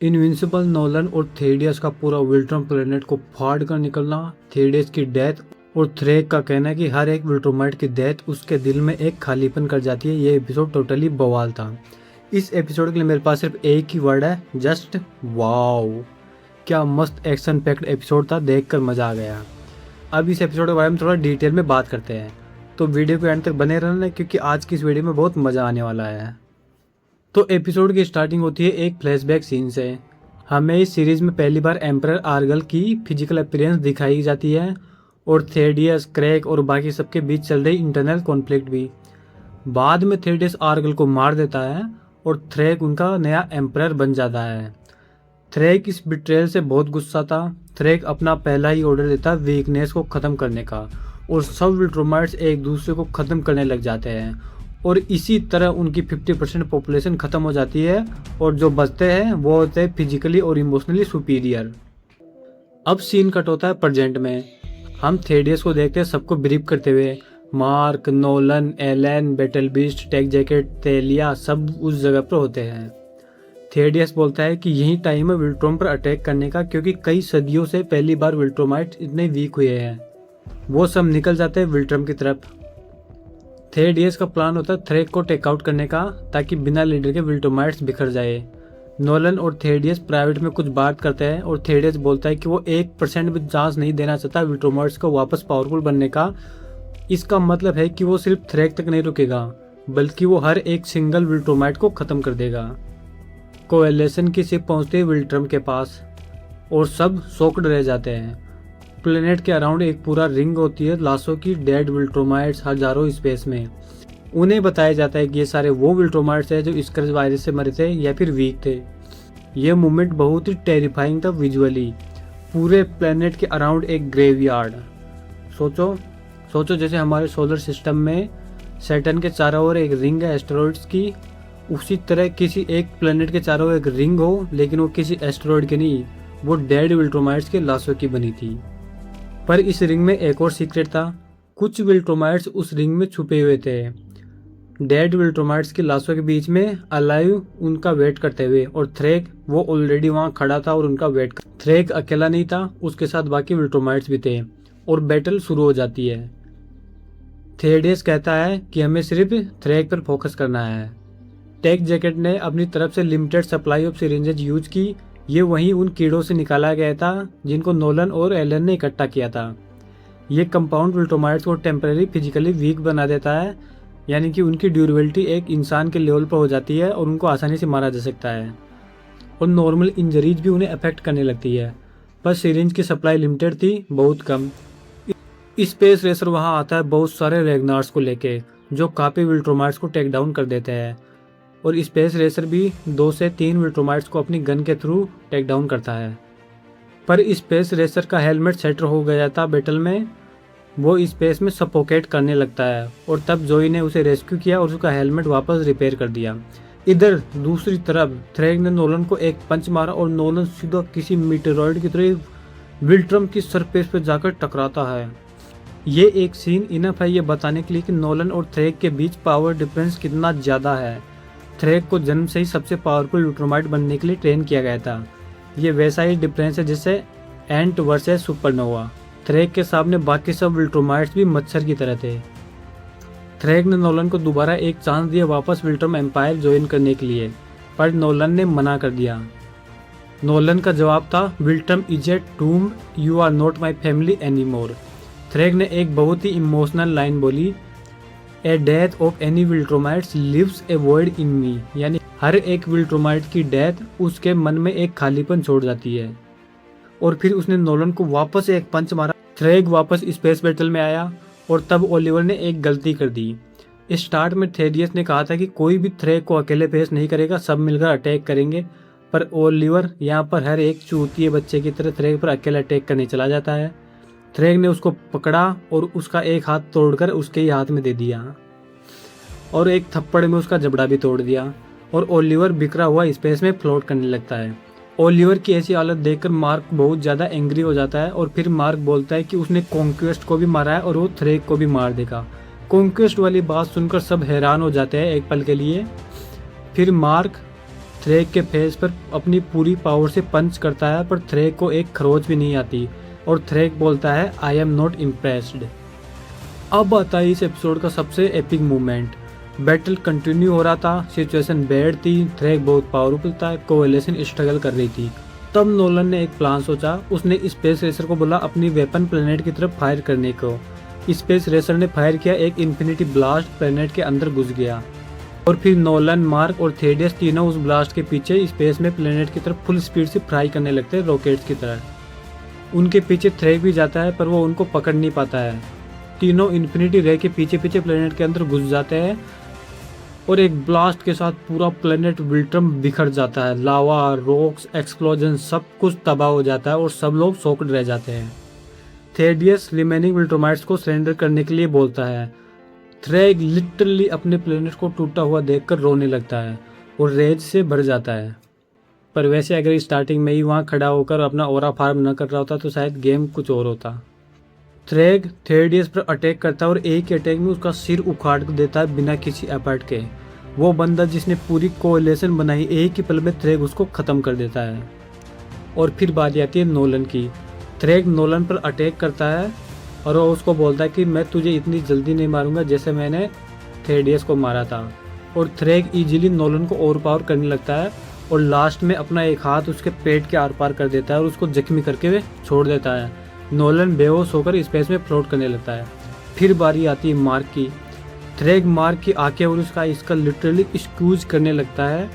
Invincible Nolan और Thaddeus का पूरा विल्ट्रम प्लेनेट को फाड़ कर निकलना, थेडियस की डेथ और थ्रेक का कहना है कि हर एक विल्ट्रोमाइट की डेथ उसके दिल में एक खालीपन कर जाती है। ये एपिसोड टोटली बवाल था। इस एपिसोड के लिए मेरे पास सिर्फ एक ही वर्ड है, जस्ट वाओ। क्या मस्त एक्शन पैक्ड एपिसोड था, देखकर मज़ा आ गया। अब इस एपिसोड के बारे में थोड़ा डिटेल में बात करते हैं, तो वीडियो को एंड तक बने रहना क्योंकि आज की इस वीडियो में बहुत मज़ा आने वाला है। तो एपिसोड की स्टार्टिंग होती है एक फ्लैशबैक सीन से। हमें इस सीरीज़ में पहली बार एम्परर आर्गल की फिजिकल अपीयरेंस दिखाई जाती है और थेडियस, क्रैक और बाकी सबके बीच चल रही इंटरनल कॉन्फ्लिक्ट भी। बाद में थेडियस आर्गल को मार देता है और थ्रेक उनका नया एम्परर बन जाता है। थ्रेक इस बिट्रेयल से बहुत गुस्सा था। थ्रेक अपना पहला ही ऑर्डर देता है वीकनेस को ख़त्म करने का और सब विल्ट्रोमाइट्स एक दूसरे को ख़त्म करने लग जाते हैं और इसी तरह उनकी 50% पॉपुलेशन ख़त्म हो जाती है और जो बचते हैं वो होते हैं फिजिकली और इमोशनली सुपीरियर। अब सीन कट होता है प्रेजेंट में। हम थेडियस को देखते हैं सबको ब्रीफ करते हुए। Mark, Nolan, Allen, Battle Beast, Tech Jacket, तेलिया सब उस जगह पर होते हैं। थेडियस बोलता है कि यही टाइम है विल्ट्रोम पर अटैक करने का क्योंकि कई सदियों से पहली बार विल्ट्रोमाइट इतने वीक हुए हैं। वो सब निकल जाते हैं विल्ट्रम की तरफ। थेडियस का प्लान होता है थ्रेक को टेक आउट करने का ताकि बिना लीडर के विल्ट्रोमाइट्स बिखर जाए। नोलन और थेडियस प्राइवेट में कुछ बात करते हैं और थेडियस बोलता है कि वो 1% भी चांस नहीं देना चाहता विल्ट्रोमाइट्स को वापस पावरफुल बनने का। इसका मतलब है कि वो सिर्फ थ्रेक तक नहीं रुकेगा बल्कि वो हर एक सिंगल विल्ट्रोमाइट को ख़त्म कर देगा। कोएलिशन की शिप पहुंचती है विल्ट्रम के पास और सब शॉक्ड रह जाते हैं। प्लेनेट के अराउंड एक पूरा रिंग होती है लाशों की, डेड विल्ट्रोमाइट्स हजारों स्पेस में। उन्हें बताया जाता है कि ये सारे वो विल्ट्रोमाइट्स हैं जो स्क्रच वायरस से मरे थे या फिर वीक थे। ये मूवमेंट बहुत ही टेरिफाइंग था विजुअली। पूरे प्लेनेट के अराउंड एक ग्रेवयार्ड। सोचो जैसे हमारे सोलर सिस्टम में सैटर्न के चारों ओर एक रिंग है एस्टेरॉइड्स की, उसी तरह किसी एक प्लेनेट के चारों ओर एक रिंग हो, लेकिन वो किसी एस्टेरॉइड की नहीं, वो डेड विल्ट्रोमाइट्स के लाशों की बनी थी। पर इस रिंग में एक और सीक्रेट था। कुछ विल्ट्रोमाइट्स उस रिंग में छुपे हुए थे, डेड विल्ट्रोमाइट्स की लाशों के बीच में अलाइव उनका वेट करते हुए। और थ्रेक वो ऑलरेडी वहां खड़ा था और उनका वेट कर। थ्रेक अकेला नहीं था, उसके साथ बाकी विल्ट्रोमाइट्स भी थे और बैटल शुरू हो जाती है। थेडियस कहता है कि हमें सिर्फ थ्रेक पर फोकस करना है। टेक जैकेट ने अपनी तरफ से लिमिटेड सप्लाई ऑफ सिरिंजेज यूज की। ये वहीं उन कीड़ों से निकाला गया था जिनको नोलन और एलन ने इकट्ठा किया था। ये कंपाउंड विल्ट्रोमाइट्स को टेम्परेरी फिजिकली वीक बना देता है, यानी कि उनकी ड्यूरेबिलिटी एक इंसान के लेवल पर हो जाती है और उनको आसानी से मारा जा सकता है और नॉर्मल इंजरीज भी उन्हें अफेक्ट करने लगती है। पर सिरिंज की सप्लाई लिमिटेड थी, बहुत कम। स्पेस रेसर वहाँ आता है बहुत सारे रेगनार्स को लेके जो काफ़ी विल्ट्रोमाइट्स को टेक डाउन कर देते हैं और स्पेस रेसर भी 2 से 3 विल्ट्रोमाइट्स को अपनी गन के थ्रू टेक डाउन करता है। पर स्पेस रेसर का हेलमेट सेटर हो गया था बैटल में, वो स्पेस में सफोकेट करने लगता है और तब जोई ने उसे रेस्क्यू किया और उसका हेलमेट वापस रिपेयर कर दिया। इधर दूसरी तरफ थ्रेक ने नोलन को एक पंच मारा और नोलन सीधा किसी मीटेरॉइड की तरह विल्ट्रम की सरफेस पर जाकर टकराता है। ये एक सीन इनफ है ये बताने के लिए कि नोलन और थ्रेक के बीच पावर डिफरेंस कितना ज़्यादा है। थ्रेक को जन्म से ही सबसे पावरफुल विल्ट्रोमाइट बनने के लिए ट्रेन किया गया था। ये वैसा ही डिफरेंस है जिससे एंट वर्सेस सुपरनोवा। थ्रेक के सामने बाकी सब विल्ट्रोमाइट्स भी मच्छर की तरह थे। थ्रेक ने नोलन को दोबारा एक चांस दिया वापस विल्ट्रम एम्पायर ज्वाइन करने के लिए, पर नोलन ने मना कर दिया। नोलन का जवाब था, Viltrum is a tomb, you are not my family any more. Thragg ने एक बहुत ही इमोशनल लाइन बोली, a death of any Viltrumites leaves a void in me, यानी हर एक विल्ट्रोमाइट की डेथ उसके मन में एक खालीपन छोड़ जाती है। और फिर उसने नोलन को वापस एक पंच मारा। थ्रेक वापस स्पेस बैटल में आया और तब ओलिवर ने एक गलती कर दी। स्टार्ट में थेडियस ने कहा था कि कोई भी थ्रेक को अकेले फेस नहीं करेगा, सब मिलकर अटैक करेंगे, पर ओलिवर यहाँ पर हर एक चूतिए बच्चे की तरह थ्रेक पर अकेला अटैक करने चला जाता है। थ्रेक ने उसको पकड़ा और उसका एक हाथ तोड़कर उसके ही हाथ में दे दिया और एक थप्पड़ में उसका जबड़ा भी तोड़ दिया और ओलिवर बिखरा हुआ स्पेस में फ्लोट करने लगता है। ओलिवर की ऐसी हालत देखकर मार्क बहुत ज़्यादा एंग्री हो जाता है और फिर मार्क बोलता है कि उसने कॉन्क्वेस्ट को भी मारा है और वो थ्रेक को भी मार देगा। कॉन्क्वेस्ट वाली बात सुनकर सब हैरान हो जाते हैं एक पल के लिए। फिर मार्क थ्रेक के फेस पर अपनी पूरी पावर से पंच करता है, पर थ्रेक को एक खरोच भी नहीं आती और थ्रेक बोलता है आई एम नॉट इम्प्रेस्ड। अब आता है इस एपिसोड का सबसे एपिक मोमेंट। बैटल कंटिन्यू हो रहा था, सिचुएशन बैड थी, थ्रेक बहुत पावरफुल था, कोएलिशन स्ट्रगल कर रही थी। तब नोलन ने एक प्लान सोचा। उसने स्पेस रेसर को बोला अपनी वेपन प्लेनेट की तरफ फायर करने को। स्पेस रेसर ने फायर किया, एक इन्फिनिटी ब्लास्ट प्लेनेट के अंदर घुस गया और फिर नोलन, मार्क और थेडियस तीनों उस ब्लास्ट के पीछे स्पेस में प्लेनेट की तरफ फुल स्पीड से फ्राई करने लगते हैं, रॉकेट्स की तरह। उनके पीछे थ्रेक भी जाता है पर वो उनको पकड़ नहीं पाता है। तीनों इन्फिनिटी रे के पीछे पीछे प्लेनेट के अंदर घुस जाते हैं और एक ब्लास्ट के साथ पूरा प्लेनेट विल्ट्रम बिखर जाता है। लावा, रॉक्स, एक्सप्लोजन सब कुछ तबाह हो जाता है और सब लोग शॉक्ड रह जाते हैं। थेडियस रिमेनिंग विल्ट्रोमाइट्स को सरेंडर करने के लिए बोलता है। थ्रेक लिटरली अपने प्लेनेट को टूटा हुआ देखकर रोने लगता है और रेज से भर जाता है। पर वैसे अगर स्टार्टिंग में ही वहाँ खड़ा होकर अपना ओरा फार्म न कर रहा होता तो शायद गेम कुछ और होता। थ्रेक थेडियस पर अटैक करता है और एक ही अटैक में उसका सिर उखाड़ देता है बिना किसी एफर्ट के। वो बंदा जिसने पूरी कोएलिशन बनाई, एक ही पल में थ्रेक उसको ख़त्म कर देता है। और फिर बारी आती है नोलन की। थ्रेक नोलन पर अटैक करता है और वो उसको बोलता है कि मैं तुझे इतनी जल्दी नहीं मारूंगा जैसे मैंने थेडियस को मारा था। और थ्रेक इजीली नोलन को ओवर पावर करने लगता है और लास्ट में अपना एक हाथ उसके पेट के आर पार कर देता है और उसको जख्मी करके वे छोड़ देता है। नोलन बेहोश होकर स्पेस में फ्लोट करने लगता है। फिर बारी आती है मार्क की। थ्रेक मार्क की आंखें और इसका लिटरली स्क्यूज करने लगता है।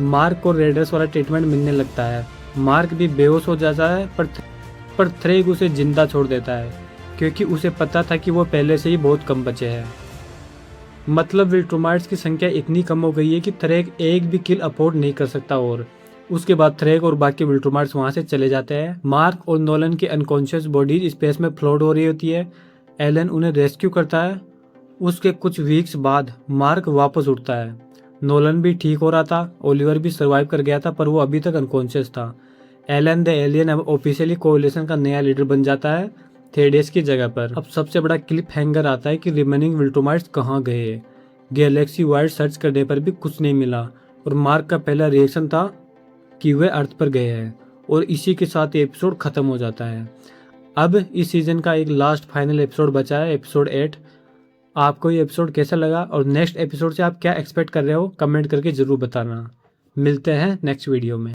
मार्क को रेडर्स वाला ट्रीटमेंट मिलने लगता है। मार्क भी बेहोश हो जाता है पर थ्रेक उसे जिंदा छोड़ देता है क्योंकि उसे पता था कि वो पहले से ही बहुत कम बचे हैं। मतलब विल्ट्रोमाइट्स की संख्या इतनी कम हो गई है कि थ्रेक एक भी किल अफोर्ड नहीं कर सकता। और उसके बाद थ्रेक और बाकी विल्ट्रोमाइट्स वहाँ से चले जाते हैं। मार्क और नोलन की अनकॉन्शियस बॉडी स्पेस में फ्लोट हो रही होती है। एलन उन्हें रेस्क्यू करता है। उसके कुछ वीक्स बाद मार्क वापस उठता है। नोलन भी ठीक हो रहा था, ओलिवर भी सर्वाइव कर गया था पर वो अभी तक अनकॉन्शियस था। एलन द एलियन अब ऑफिशियली कोएलिशन का नया लीडर बन जाता है थेडियस की जगह पर। अब सबसे बड़ा क्लिप हैंगर आता है कि रिमेनिंग विल्ट्रोमाइट्स कहाँ गए। गैलेक्सी वाइड सर्च करने पर भी कुछ नहीं मिला और मार्क का पहला रिएक्शन था कि वे अर्थ पर गए हैं। और इसी के साथ ये एपिसोड खत्म हो जाता है। अब इस सीजन का एक लास्ट फाइनल एपिसोड बचा है, एपिसोड 8। आपको ये एपिसोड कैसा लगा और नेक्स्ट एपिसोड से आप क्या एक्सपेक्ट कर रहे हो, कमेंट करके ज़रूर बताना। मिलते हैं नेक्स्ट वीडियो में।